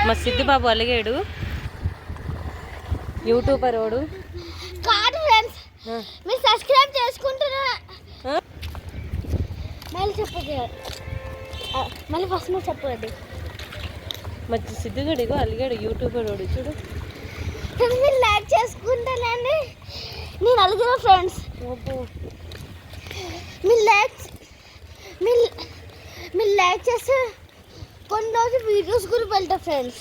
మా సిద్ధు బాబు అలిగాడు. యూట్యూబర్ వాడు కాదు ఫ్రెండ్స్. మీరు సబ్స్క్రైబ్ చేసుకుంటారా? మళ్ళీ చెప్పదు, మళ్ళీ ఫస్ట్ మీరు చెప్పండి. మంచి సిద్ధుగడిగో అలిగాడు యూట్యూబర్ వాడు చూడు. మీరు లైక్ చేసుకుంటానండి. నేను అలిగిన ఫ్రెండ్స్ మీరు లైక్ చేస్తే కొన్ని రోజు వీడియోస్ కూడా వెళ్తా ఫ్రెండ్స్.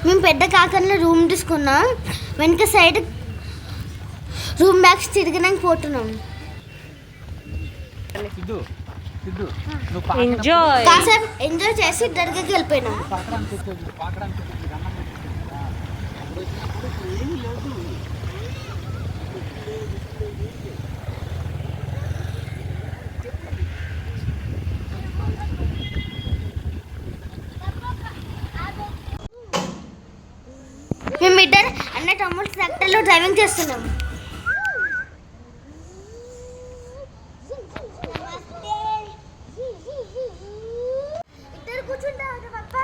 మేము పెద్ద కాకరలో రూమ్ తీసుకున్నాం. వెనక సైడ్ రూమ్ బ్యాగ్స్ తిరిగినాక పోతున్నాం. కాసేపు ఎంజాయ్ చేసి దర్గాకి వెళ్ళిపోయినాం. మేము ఇద్దరు అన్న తమ్ముడు ట్రాక్టర్లో డ్రైవింగ్ చేస్తున్నాం. ఇద్దరు కూర్చుంటారు పాపా,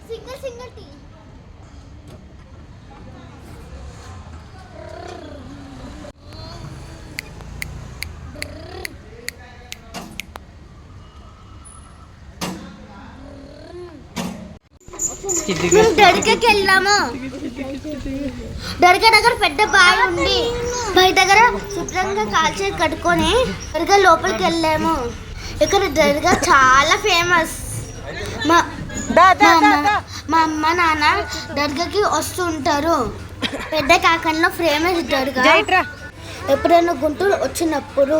సింగిల్ టీ. మేము దర్గాకి వెళ్ళాము. దర్గా దగ్గర పెద్ద బావి ఉంది. బావి దగ్గర శుభ్రంగా కాల్చి కట్టుకొని దర్గా లోపలికి వెళ్ళాము. ఇక్కడ దర్గా చాలా ఫేమస్. మా అమ్మ నాన్న దర్గాకి వస్తుంటారు. పెద్ద కాకంలో ఫేమస్ దర్గా. ఎప్పుడైనా గుంటూరు వచ్చినప్పుడు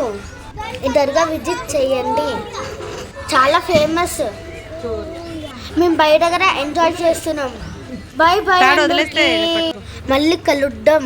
ఈ దర్గా విజిట్ చేయండి, చాలా ఫేమస్. మేము బయట దగ్గర ఎంజాయ్ చేస్తున్నాం. బాయ్ బాయ్, మళ్ళీ కలుద్దాం.